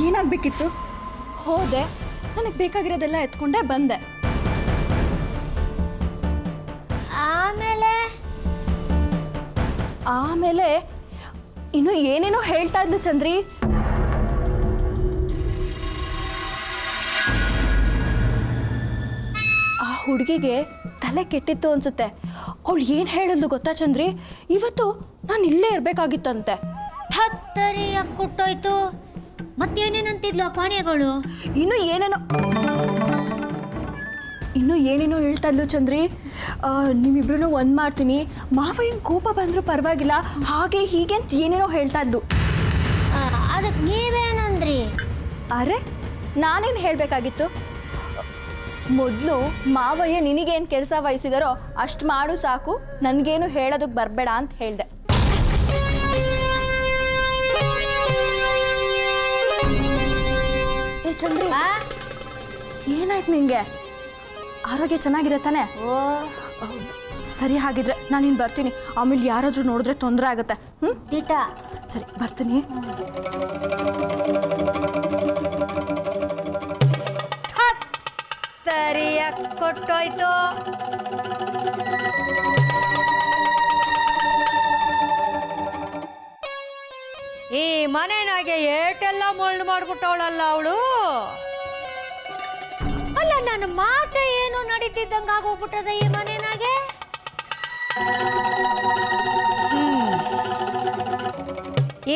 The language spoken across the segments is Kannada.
ಏನಾಗಬೇಕಿತ್ತು? ಹೋದೆ, ನನಗೆ ಬೇಕಾಗಿರೋದೆಲ್ಲ ಎತ್ಕೊಂಡೆ ಬಂದೆ. ಆಮೇಲೆ ಇನ್ನು ಏನೇನೋ ಹೇಳ್ತಾ ಇದ್ಲು ಚಂದ್ರಿ. ಆ ಹುಡುಗಿಗೆ ತಲೆ ಕೆಟ್ಟಿತ್ತು ಅನ್ಸುತ್ತೆ. ಅವಳು ಏನು ಹೇಳಿದ್ಲು ಗೊತ್ತಾ ಚಂದ್ರಿ? ಇವತ್ತು ನಾನು ಇಲ್ಲೇ ಇರಬೇಕಾಗಿತ್ತಂತೆ. ಹತ್ತರಿ ಯಾಕೆ ಕೊಟ್ಟೋಯ್ತು? ಮತ್ತೇನೇನಂತಿದ್ಲು ಆ ಪಾಣ್ಯಗಳು? ಇನ್ನೂ ಏನೇನೋ ಹೇಳ್ತಾ ಇದ್ಲು ಚಂದ್ರಿ. ನಿಮ್ಮಿಬ್ರು ಒಂದು ಮಾಡ್ತೀನಿ, ಮಾವಯ್ಯಂಗೆ ಕೋಪ ಬಂದರೂ ಪರವಾಗಿಲ್ಲ, ಹಾಗೆ ಹೀಗೆ ಅಂತ ಏನೇನೋ ಹೇಳ್ತಾ ಇದ್ದು. ಅದಕ್ಕೆ ನೀವೇನಂದ್ರಿ? ಅರೆ, ನಾನೇನು ಹೇಳಬೇಕಾಗಿತ್ತು? ಮೊದಲು ಮಾವಯ್ಯ ನಿನಗೇನು ಕೆಲಸ ವಹಿಸಿದಾರೋ ಅಷ್ಟು ಮಾಡು ಸಾಕು, ನನಗೇನು ಹೇಳೋದಕ್ಕೆ ಬರಬೇಡ ಅಂತ ಹೇಳಿದೆ. ಏ ಚಂದ್ರಿ, ಏನಾಯ್ತು ನಿಂಗೆ? ಆರೋಗ್ಯ ಚೆನ್ನಾಗಿದೆ ತಾನೆ? ಸರಿ, ಹಾಗಿದ್ರೆ ನಾನಿನ್ನು ಬರ್ತೀನಿ. ಆಮೇಲೆ ಯಾರಾದರೂ ನೋಡಿದ್ರೆ ತೊಂದರೆ ಆಗುತ್ತೆ. ಗೀಟಾ, ಸರಿ ಬರ್ತೀನಿ. ಸರಿಯಾಗಿ ಕೊಟ್ಟೋಯ್ತು. ಈ ಮನೆನಾಗೆ ಏಟೆಲ್ಲ ಮೊಳ್ಳು ಮಾಡ್ಬಿಟ್ಟವಳಲ್ಲ ಅವಳು. ಅಲ್ಲ, ನನ್ನ ಮಾತೆ ಏನು ನಡೀತಿದ್ದಂಗೆ ಆಗೋಗ್ಬಿಟ್ಟದ ಈ ಮನೆನಾಗೆ.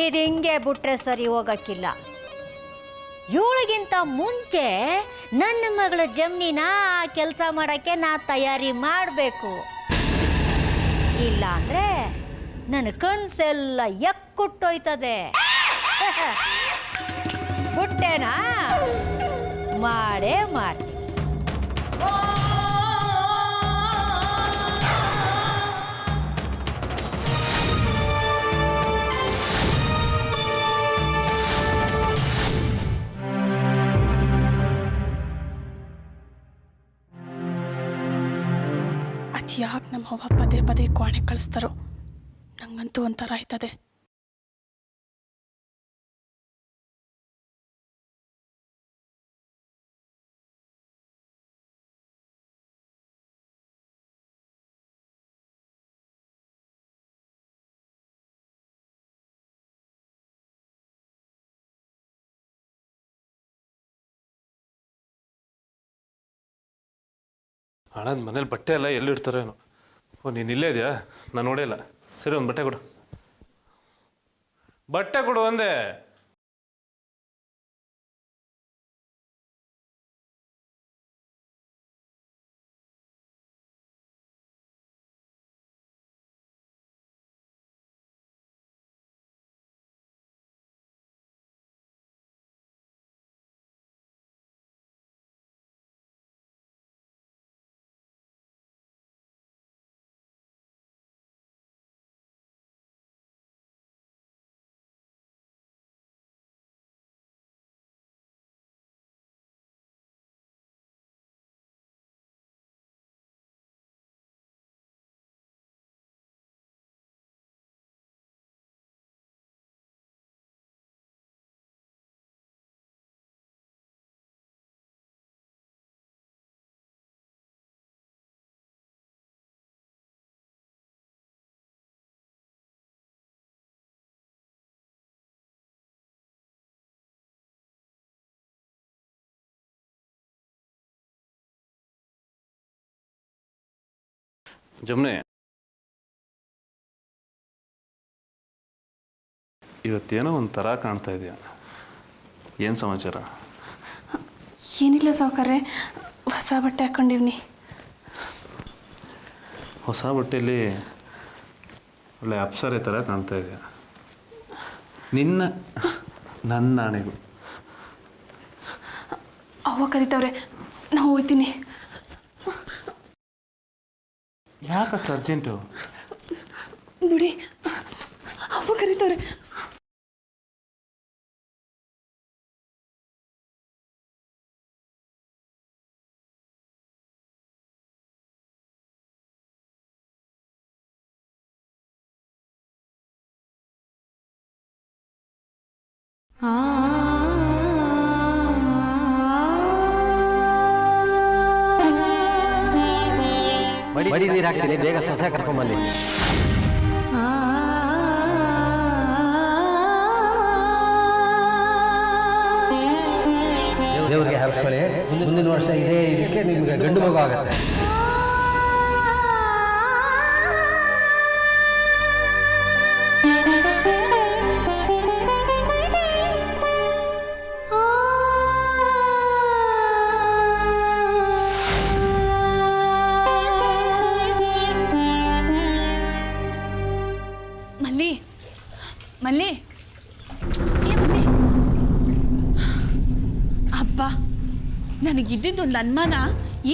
ಇದು ಹಿಂಗೆ ಬಿಟ್ರೆ ಸರಿ ಹೋಗಕ್ಕಿಲ್ಲ. ಇವಳಿಗಿಂತ ಮುಂಚೆ ನನ್ನ ಮಗಳ ಜಮ್ನಿನ ಕೆಲಸ ಮಾಡಕ್ಕೆ ನಾ ತಯಾರಿ ಮಾಡಬೇಕು. ಇಲ್ಲ ಅಂದ್ರೆ ನನ್ನ ಕನ್ಸೆಲ್ಲ ಎಕ್ಕುಟ್ಟೋಯ್ತದೆ. ಬಿಟ್ಟೆನಾ? ಮಾಡೇ ಮಾಡಿ. ಯಾಕೆ ನಮ್ಮ ಅವ್ವ ಪದೇ ಪದೇ ಕೋಣೆ ಕಳಿಸ್ತಾರೋ? ನಂಗಂತೂ ಒಂಥರ ಆಯ್ತದೆ. ಹಣದ ಮನೇಲಿ ಬಟ್ಟೆ ಎಲ್ಲ ಎಲ್ಲಿಡ್ತಾರೋ ಏನೋ. ನೀನು ಇಲ್ಲೇ ಇದೆಯಾ? ನಾನು ನೋಡೇ ಇಲ್ಲ. ಸರಿ, ಒಂದು ಬಟ್ಟೆ ಕೊಡು. ಬಟ್ಟೆ ಕೊಡು ಒಂದೇ. ಜಮ್ನೆ, ಇವತ್ತೇನೋ ಒಂಥರ ಕಾಣ್ತಾ ಇದೆಯಾ? ಏನು ಸಮಾಚಾರ? ಏನಿಲ್ಲ ಸಾವುಕಾರ್ರೆ, ಹೊಸ ಬಟ್ಟೆ ಹಾಕೊಂಡಿವ್ನಿ. ಹೊಸ ಬಟ್ಟೆಯಲ್ಲಿ ಒಳ್ಳೆ ಅಪ್ಸರೆ ಥರ ಕಾಣ್ತಾ ಇದೆಯಾ? ನನ್ನ ಆಣೆಗೂ. ಅವ್ವ ಕರಿತವ್ರೆ, ನಾವು ಹೋಗ್ತೀನಿ. ಯಾಕಷ್ಟು ಅರ್ಜೆಂಟು? ಬಿಡಿ, ಅವ್ವ ಕರಿತವ್ರೆ. ಆ ಮಡಿ ನೀರು ಹಾಕ್ತೀನಿ, ಬೇಗ ಸೊಸೆ ಕರ್ಕೊಂಬನ್ನಿ. ದೇವ್ರಿಗೆ ಹಾರಿಸ್ಕೊಳ್ಳಿ. ಮುಂದಿನ ವರ್ಷ ಇದೇ ಇದಕ್ಕೆ ನಿಮ್ಗೆ ಗಂಡು ಮಗು ಆಗುತ್ತೆ. ಮಲ್ಲಿ ಮಲ್ಲಿ ಏ ಮಲ್ಲಿ, ಅಬ್ಬ ನನಗಿದ್ದಿದ್ದೊಂದು ಅನುಮಾನ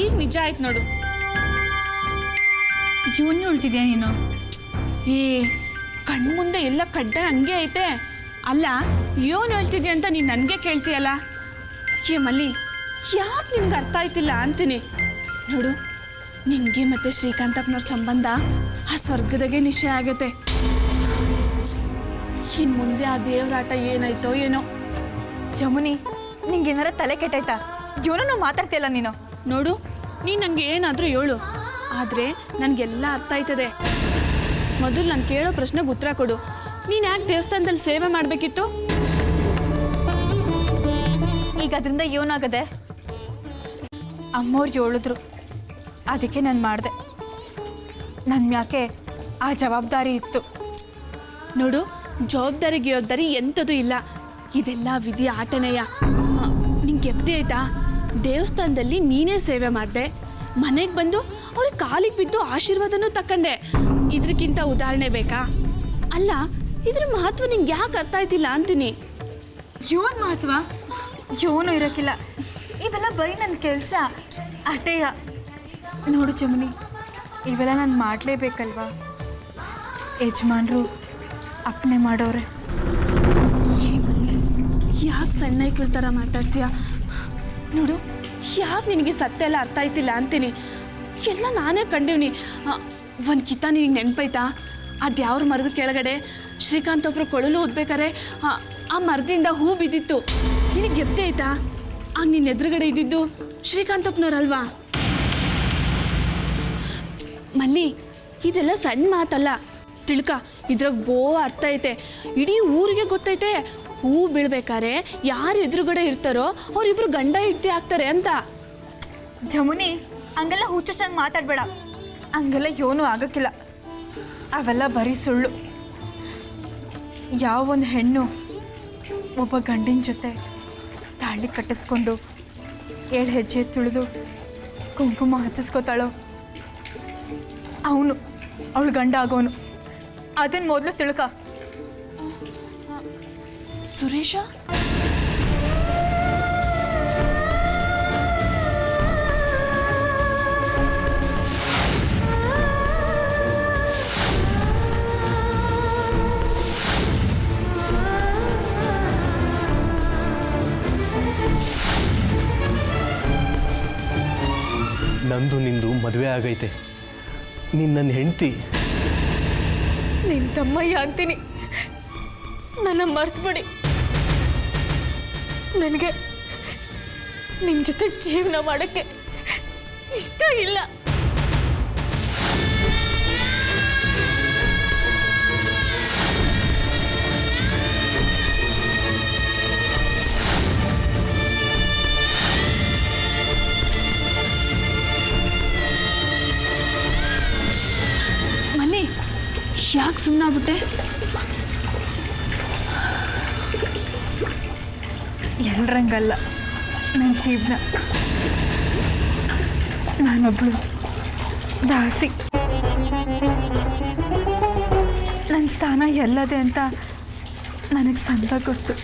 ಈಗ ನಿಜ ಆಯ್ತು ನೋಡು. ಇವನು ಉಳ್ತಿದ್ಯಾ ನೀನು? ಏ ಕಣ್ಮುಂದೆ ಎಲ್ಲ ಕಡ್ಡ ಹಂಗೆ ಐತೆ. ಅಲ್ಲ ಏನು ಹೇಳ್ತಿದ್ಯಾ ಅಂತ ನೀನು ನನಗೆ ಕೇಳ್ತೀಯಲ್ಲ. ಏ ಮಲ್ಲಿ, ಯಾಕೆ ನಿನ್ಗೆ ಅರ್ಥ ಆಯ್ತಿಲ್ಲ ಅಂತೀನಿ ನೋಡು. ನಿನಗೆ ಮತ್ತು ಶ್ರೀಕಾಂತಪ್ಪನವ್ರ ಸಂಬಂಧ ಆ ಸ್ವರ್ಗದಾಗೆ ನಿಶ್ಚಯ ಆಗೈತೆ. ಇನ್ನು ಮುಂದೆ ಆ ದೇವರಾಟ ಏನಾಯ್ತೋ ಏನೋ. ಜಮುನಿ, ನಿಂಗೇನಾರ ತಲೆ ಕೆಟ್ಟಾಯ್ತಾ? ಇವನು ಮಾತಾಡ್ತಿಯಲ್ಲ ನೀನು. ನೋಡು, ನೀನು ನನಗೆ ಏನಾದರೂ ಹೇಳು, ಆದರೆ ನನಗೆಲ್ಲ ಅರ್ಥ ಆಯ್ತದೆ. ಮೊದಲು ನಾನು ಕೇಳೋ ಪ್ರಶ್ನೆಗೆ ಉತ್ತರ ಕೊಡು. ನೀನು ಯಾಕೆ ದೇವಸ್ಥಾನದಲ್ಲಿ ಸೇವೆ ಮಾಡಬೇಕಿತ್ತು? ಈಗ ಅದರಿಂದ ಏನಾಗದೆ? ಅಮ್ಮವ್ರು ಹೇಳಿದ್ರು, ಅದಕ್ಕೆ ನಾನು ಮಾಡಿದೆ. ನನ್ನ ಮ್ಯಾಕೆ ಆ ಜವಾಬ್ದಾರಿ ಇತ್ತು. ನೋಡು, ಜವಾಬ್ದಾರಿ ಎಂಥದ್ದು ಇಲ್ಲ, ಇದೆಲ್ಲ ವಿಧಿ ಆಟನೆಯ. ನಿಂಗೆ ಎಪ್ತಿ ಆಯ್ತಾ? ದೇವಸ್ಥಾನದಲ್ಲಿ ನೀನೇ ಸೇವೆ ಮಾಡಿದೆ, ಮನೆಗೆ ಬಂದು ಅವ್ರಿಗೆ ಕಾಲಿಗೆ ಬಿದ್ದು ಆಶೀರ್ವಾದನೂ ತಕ್ಕಂಡೆ. ಇದಕ್ಕಿಂತ ಉದಾಹರಣೆ ಬೇಕಾ? ಅಲ್ಲ, ಇದ್ರ ಮಹತ್ವ ನಿಂಗೆ ಯಾಕೆ ಅರ್ಥ ಆಯ್ತಿಲ್ಲ ಅಂತೀನಿ. ಇವನ್ ಮಹತ್ವ ಇವನು ಇರೋಕ್ಕಿಲ್ಲ. ಇವೆಲ್ಲ ಬರೀ ನನ್ನ ಕೆಲಸ ಅಟೆಯ. ನೋಡು ಜಮುನಿ, ಇವೆಲ್ಲ ನಾನು ಮಾಡಲೇಬೇಕಲ್ವಾ? ಯಜಮಾನ್ರು ಅಪ್ಪಣೆ ಮಾಡೋರೆ. ಯಾಕೆ ಸಣ್ಣ ಐಕ್ಳ ಥರ ಮಾತಾಡ್ತೀಯ? ನೋಡು, ಯಾಕೆ ನಿನಗೆ ಸತ್ಯ ಎಲ್ಲ ಅರ್ಥ ಆಯ್ತಿಲ್ಲ ಅಂತೀನಿ. ಎಲ್ಲ ನಾನೇ ಕಂಡೀವ್ನಿ. ಒಂದು ಕಿತ್ತ ನಿನಗೆ ನೆನಪೈತಾ? ಅದು ಯಾವ್ರ ಮರದ ಕೆಳಗಡೆ ಶ್ರೀಕಾಂತ್ ಒಬ್ಬರು ಕೊಳಲು ಊದ್ಬೇಕಾರೆ ಆ ಮರದಿಂದ ಹೂ ಬಿದ್ದಿತ್ತು. ನಿನಗೆ ಗೆಪ್ತಿ ಆಯ್ತಾ? ಆಗ ನಿನ್ನ ಎದುರುಗಡೆ ಇದ್ದಿದ್ದು ಶ್ರೀಕಾಂತಪ್ಪನವ್ರಲ್ವಾ? ಮಲ್ಲಿ, ಇದೆಲ್ಲ ಸಣ್ಣ ಮಾತಲ್ಲ, ತಿಳ್ಕ. ಇದ್ರಾಗ ಅರ್ಥ ಐತೆ. ಇಡೀ ಊರಿಗೆ ಗೊತ್ತೈತೆ ಹೂ ಬೀಳ್ಬೇಕಾರೆ ಯಾರು ಎದುರುಗಡೆ ಇರ್ತಾರೋ ಅವರಿಬ್ರು ಗಂಡ ಹೆಂಡತಿ ಆಗ್ತಾರೆ ಅಂತ. ಜಮುನಿ, ಹಂಗೆಲ್ಲ ಹುಚ್ಚುಚ್ಚಂಗೆ ಮಾತಾಡಬೇಡ. ಹಂಗೆಲ್ಲ ಏನೂ ಆಗೋಕ್ಕಿಲ್ಲ. ಅವೆಲ್ಲ ಬರೀ ಸುಳ್ಳು. ಯಾವ ಒಂದು ಹೆಣ್ಣು ಒಬ್ಬ ಗಂಡಿನ ಜೊತೆ ತಾಳಿ ಕಟ್ಟಿಸ್ಕೊಂಡು 7 ಹೆಜ್ಜೆ ತುಳಿದು ಕುಂಕುಮ ಹಚ್ಚಿಸ್ಕೋತಾಳೋ ಅವನು ಅವಳು ಗಂಡ ಆಗೋನು. ಅದನ್ನು ಮೊದಲು ತಿಳ್ಕ. ಸುರೇಶ, ನಂದು ನಿಂದು ಮದುವೆ ಆಗೈತೆ. ನೀನು ನನ್ನ ಹೆಂಡತಿ. ನಿನ್ನ ತಮ್ಮಯ್ಯ ಅಂತೀನಿ, ನನ್ನ ಮರ್ತುಬಿಡಿ. ನನಗೆ ನಿಮ್ಮ ಜೊತೆ ಜೀವನ ಮಾಡೋಕ್ಕೆ ಇಷ್ಟ ಇಲ್ಲ. ಮಲ್ಲಿ, ಯಾಕೆ ಸುಮ್ಮನಾಗ್ಬಿಟ್ಟೆ? ಎಲ್ರಂಗಲ್ಲ ನನ್ನ ಜೀವನ. ನಾನೊಬ್ಳು ದಾಸಿ. ನನ್ನ ಸ್ಥಾನ ಎಲ್ಲದೆ ಅಂತ ನನಗೆ ಸಂತ ಗೊತ್ತು.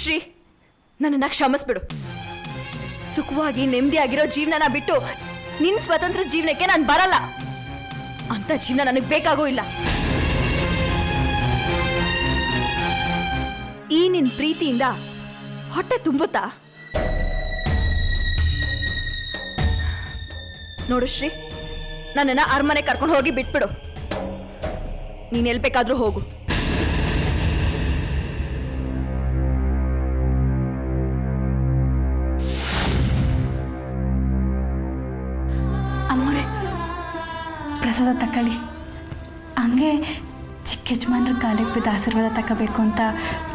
ಶ್ರೀ, ನನ್ನನ್ನು ಕ್ಷಮಿಸ್ಬಿಡು. ಸುಖವಾಗಿ ನೆಮ್ಮದಿಯಾಗಿರೋ ಜೀವನನ ಬಿಟ್ಟು ನಿನ್ನ ಸ್ವತಂತ್ರ ಜೀವನಕ್ಕೆ ನಾನು ಬರಲ್ಲ. ಅಂತ ಜೀವನ ನನಗೆ ಬೇಕಾಗೂ ಇಲ್ಲ. ಈ ನಿನ್ನ ಪ್ರೀತಿಯಿಂದ ಹೊಟ್ಟೆ ತುಂಬುತ್ತಾ? ನೋಡು ಶ್ರೀ, ನನ್ನನ್ನು ಅರಮನೆ ಕರ್ಕೊಂಡು ಹೋಗಿ ಬಿಟ್ಬಿಡು. ನೀನು ಎಲ್ಲಿ ಬೇಕಾದ್ರೂ ಹೋಗು. ಅಮ್ಮೋರೆ, ಪ್ರಸಾದ ತಕೊಳ್ಳಿ. ಹಂಗೆ ಚಿಕ್ಕ ಯಜಮಾನ್ರ ಕಾಲಿಗೆ ಬಿದ್ದು ಆಶೀರ್ವಾದ ತಗೋಬೇಕು ಅಂತ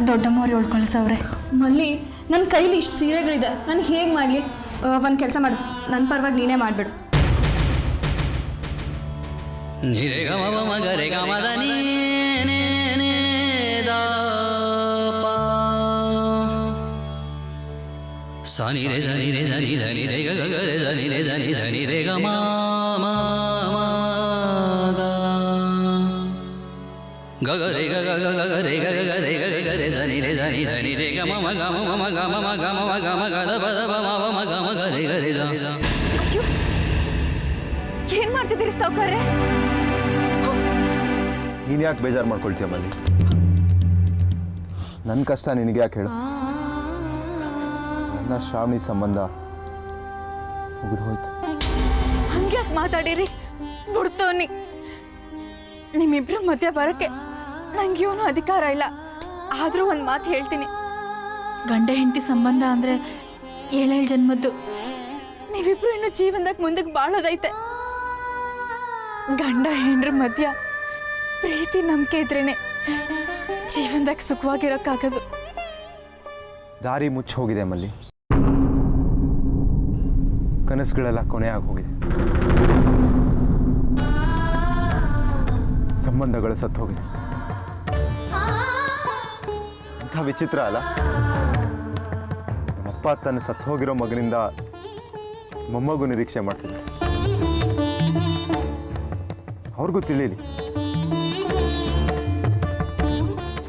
ದೊಡ್ಡಮ್ಮವ್ರು ಹೇಳ್ಕೊಳ್ಸವ್ರೆ. ಮಲ್ಲಿ, ನನ್ನ ಕೈಲಿ ಇಷ್ಟು ಸೀರೆಗಳಿದೆ, ನಾನು ಹೇಗೆ ಮಾಡಲಿ? ಒಂದು ಕೆಲಸ ಮಾಡು, ನನ್ನ ಪರವಾಗಿ ನೀನೇ ಮಾಡಿಬಿಡು. ನಿರೆ ಗ ಮ ಮ ಗ ರೆ ಗ ಮ ದ ನೀ ನೇ ನೇ ದ ಪ ಸ ನಿ ರೆ ಸ ನಿ ರೆ ಸ ನಿ ಧ ನಿ ರೆ ಗ ಗ ಗ ರೆ ಸ ನಿ ರೆ ಸ ನಿ ಧ ನಿ ರೆ ಗ ಮ ಮ ಮ ಗ ಗ ಗ ರೆ ಗ ಗ ಗ ಗ ಗ ರೆ ಗ ಗ ಗ ರೆ ಗ ಗ ಗ ರೆ ಸ ನಿ ರೆ ಸ ನಿ ಧ ನಿ ರೆ ಗ ಮ ಮ ಗ ಮ ಮ ಮ ಗ ಮ ಮ ಗ ಮ ಮ ಗ ಮ ಗ ದ ಪ ದ ಪ ಮ ಮ ಮ ಗ ಮ ಗ ರೆ ಗ ರೆ ಸ. ಏನು ಮಾಡ್ತಿದ್ದೀರಿ ಸಾವ್ಕಾರ್ರೆ? ನೀನು ಯಾಕೆ ಬೇಜಾರು ಮಾಡ್ಕೊಳ್ತೀಯ ಮಲ್ಲಿ? ನನ್ನ ಕಷ್ಟ ನಿನಗೆ ಯಾಕೆ ಹೇಳು? ನನ್ನ ಶ್ರಾವಣಿ ಸಂಬಂಧ ಮುಗಿದು ಹೋಯ್ತು. ಹಂಗ್ಯಾಕೆ ಮಾತಾಡಿರಿ? ಬಿಡ್ತೋನಿ. ನಿಮ್ಮಿಬ್ರು ಮಧ್ಯೆ ಬರೋಕ್ಕೆ ನಂಗೇನು ಅಧಿಕಾರ ಇಲ್ಲ. ಆದರೂ ಒಂದು ಮಾತು ಹೇಳ್ತೀನಿ. ಗಂಡ ಹೆಂಡತಿ ಸಂಬಂಧ ಅಂದರೆ 7 ಜನ್ಮದ್ದು. ನೀವಿಬ್ರು ಇನ್ನು ಜೀವನದಾಗ ಮುಂದಕ್ಕೆ ಬಾಳೋದೈತೆ. ಗಂಡ ಹೆಂಡ್ರ ಮಧ್ಯ ಪ್ರೀತಿ ನಂಬಿಕೆ ಇದ್ರೇನೆ ಜೀವನದಾಗ ಸುಖವಾಗಿರೋಕ್ಕಾಗೋದು. ದಾರಿ ಮುಚ್ಚಿ ಹೋಗಿದೆ ಮಲ್ಲಿ. ಕನಸುಗಳೆಲ್ಲ ಕೊನೆಯಾಗಿ ಹೋಗಿದೆ. ಸಂಬಂಧಗಳು ಸತ್ತು ಹೋಗಿದೆ. ಅಂಥ ವಿಚಿತ್ರ ಅಲ್ಲ? ನಮ್ಮಪ್ಪ ತನ್ನ ಸತ್ತು ಹೋಗಿರೋ ಮಗನಿಂದ ಮೊಮ್ಮಗು ನಿರೀಕ್ಷೆ ಮಾಡ್ತಿದ್ದೆ. ಅವ್ರಿಗೂ ತಿಳಿಯಲಿ,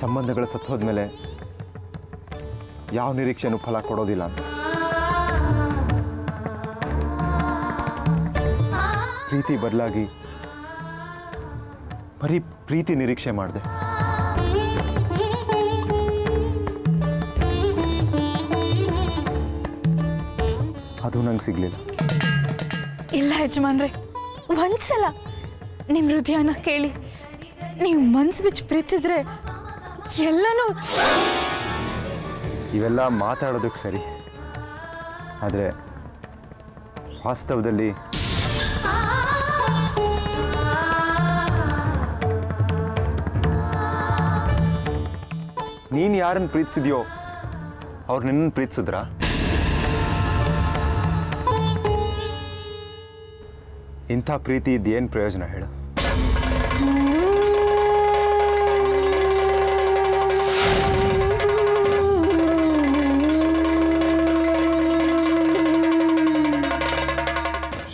ಸಂಬಂಧಗಳು ಸತ್ತು ಹೋದ್ಮೇಲೆ ಯಾವ ನಿರೀಕ್ಷೆನೂ ಫಲ ಕೊಡೋದಿಲ್ಲ ಅಂತ. ಪ್ರೀತಿ ಬದಲಾಗಿ ಬರೀ ಪ್ರೀತಿ ನಿರೀಕ್ಷೆ ಮಾಡಿದೆ. ಅದು ನಂಗೆ ಸಿಗ್ಲಿಲ್ಲ. ಇಲ್ಲ ಯಜಮಾನ್ರೆ, ಒಂದ್ಸಲ ನಿಮ್ಮ ಹೃದಯನ ಕೇಳಿ. ನೀವು ಮನ್ಸು ಬಿಚ್ಚಿ ಪ್ರೀತಿಸಿದ್ರೆ ಎಲ್ಲನೂ. ಇವೆಲ್ಲ ಮಾತಾಡೋದಕ್ಕೆ ಸರಿ, ಆದರೆ ವಾಸ್ತವದಲ್ಲಿ ನೀನು ಯಾರನ್ನು ಪ್ರೀತಿಸಿದ್ಯೋ ಅವ್ರು ನಿನ್ನನ್ನು ಪ್ರೀತಿಸಿದ್ರಾ? ಇಂಥ ಪ್ರೀತಿ ಇದ್ದೇನು ಪ್ರಯೋಜನ ಹೇಳು?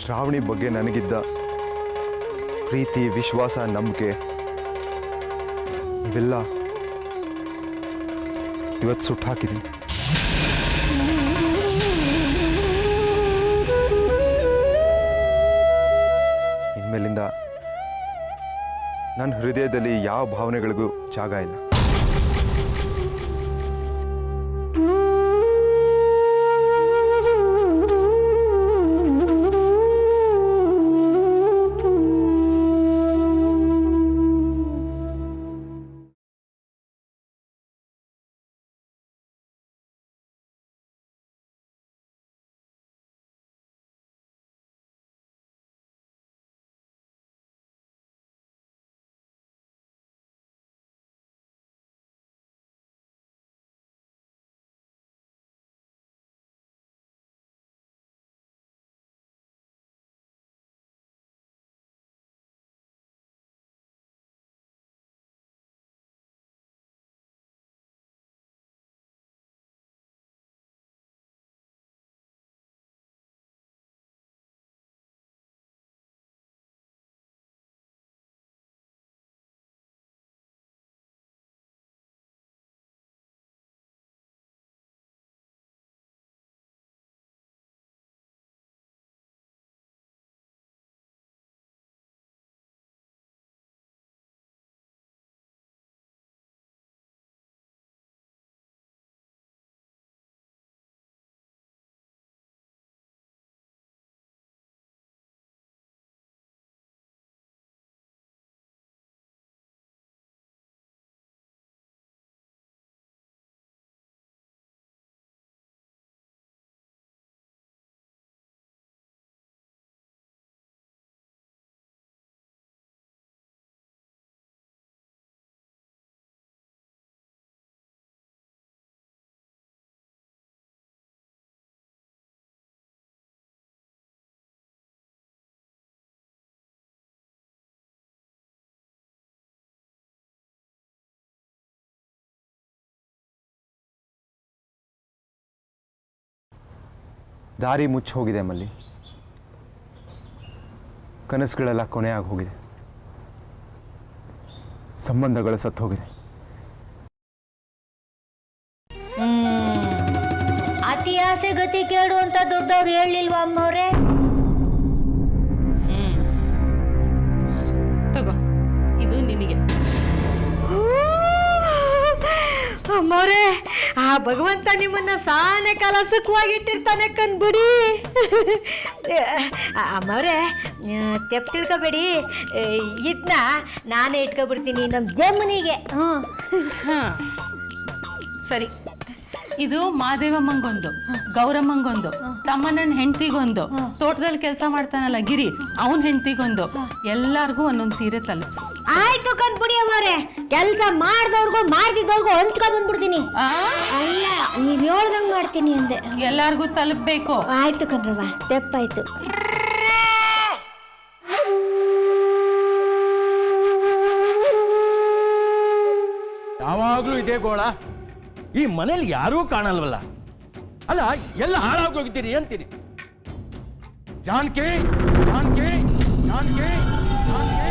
ಶ್ರಾವಣಿ ಬಗ್ಗೆ ನನಗಿದ್ದ ಪ್ರೀತಿ, ವಿಶ್ವಾಸ, ನಂಬಿಕೆ ಇವೆಲ್ಲ ಇವತ್ತು ಸುಟ್ಟು ಹಾಕಿದ್ದೀನಿ. ಇನ್ಮೇಲಿಂದ ನನ್ನ ಹೃದಯದಲ್ಲಿ ಯಾವ ಭಾವನೆಗಳಿಗೂ ಜಾಗ ಇಲ್ಲ. ದಾರಿ ಮುಚ್ಚಿ ಹೋಗಿದೆ ಮಲ್ಲಿ. ಕನಸುಗಳೆಲ್ಲ ಕೊನೆಯಾಗಿ ಹೋಗಿದೆ. ಸಂಬಂಧಗಳು ಸತ್ತು ಹೋಗಿದೆ. ಅತಿ ಆಸೆ ಗತಿ ಕೇಡು ಅಂತ ದೊಡ್ಡವ್ರು ಹೇಳಿಲ್ವಾ ಅಮ್ಮವ್ರೆ? ತಗೋ, ಇದು ನಿನಗೆ. ಅಮ್ಮವ್ರೆ, ಆ ಭಗವಂತ ನಿಮ್ಮನ್ನ ಸಾನೆ ಕಾಲ ಸುಖವಾಗಿ ಇಟ್ಟಿರ್ತಾನೆ ಕಣ್ಬಿಡಿ. ಅಮ್ಮವ್ರೆ, ತೆಪ್ಪು ತಿಳ್ಕೊಬೇಡಿ, ಇದನ್ನ ನಾನೇ ಇಟ್ಕೊಬಿಡ್ತೀನಿ ನಮ್ಮ ಜಮ್ಮನಿಗೆ. ಸರಿ, ಇದು ಮಾದೇವಮ್ಮಂಗೊಂದು, ಗೌರಮ್ಮಂಗೊಂದು, ತಮ್ಮಣ್ಣನ ಹೆಂಡತಿಗೊಂದು, ತೋಟದಲ್ಲಿ ಕೆಲಸ ಮಾಡ್ತಾನಲ್ಲ ಗಿರಿ ಅವನ ಹೆಂಡತಿಗೊಂದು, ಎಲ್ಲಾರ್ಗೂ ಒಂದೊಂದು ಸೀರೆ ತಲುಪಿಸು. ಆಯ್ತು ಕಣ್ಬಿಡಿ ಅಮ್ಮವ್ರೆ, ಕೆಲಸ ಮಾಡ್ದವ್ರಿಗೂ ಮಾಡ್ದಿದ್ದವ್ರಿಗೂ ಹೊಂಚ್ಕೊಂಡ್ ಬಂದ್ಬಿಡ್ತೀನಿ. ಅಲ್ಲ, ನೀವ್ ಹೇಳ್ದಂಗ್ ಮಾಡ್ತೀನಿ ಅಂದೆ. ಎಲ್ಲಾರ್ಗೂ ತಲುಪಬೇಕು. ಆಯ್ತು ಕಣ್ರವ್ವ, ತೆಪ್ಪಾಯ್ತು. ಯಾವಾಗಲೂ ಇದೇ ಗೋಳ. ಈ ಮನೇಲಿ ಯಾರೂ ಕಾಣಲ್ವಲ್ಲ. ಅಲ್ಲ, ಎಲ್ಲ ಹಾಳಾಗೋಗಿದ್ದೀರಿ ಅಂತೀರಿ. ಜಾನ್ಕಿ ಜಾನ್ಕಿ ಜಾನ್ಕಿ ಜಾನ್ಕಿ.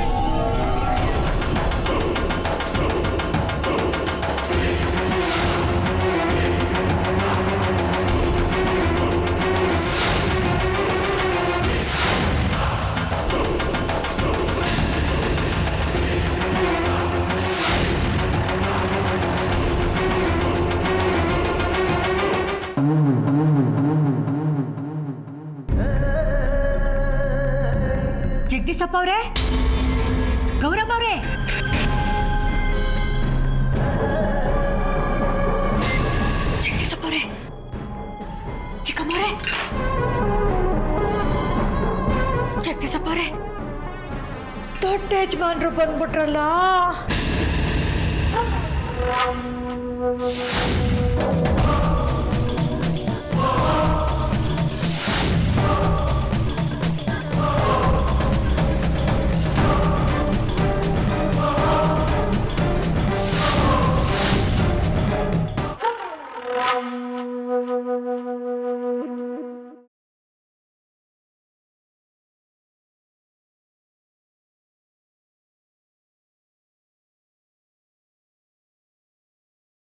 ಜಗದೀಶಪ್ಪ ಅವರೇ, ಗೌರಮ್ಮ ಅವರೇ, ಜಗದೀಶಪ್ಪ ಅವರೇ, ಚಿಕ್ಕಮ್ಮ ಅವರೇ, ಜಗದೀಶಪ್ಪ ಅವರೇ, ದೊಡ್ಡ ಯಜಮಾನ್ರು ಬಂದ್ಬಿಟ್ರಲ್ಲ.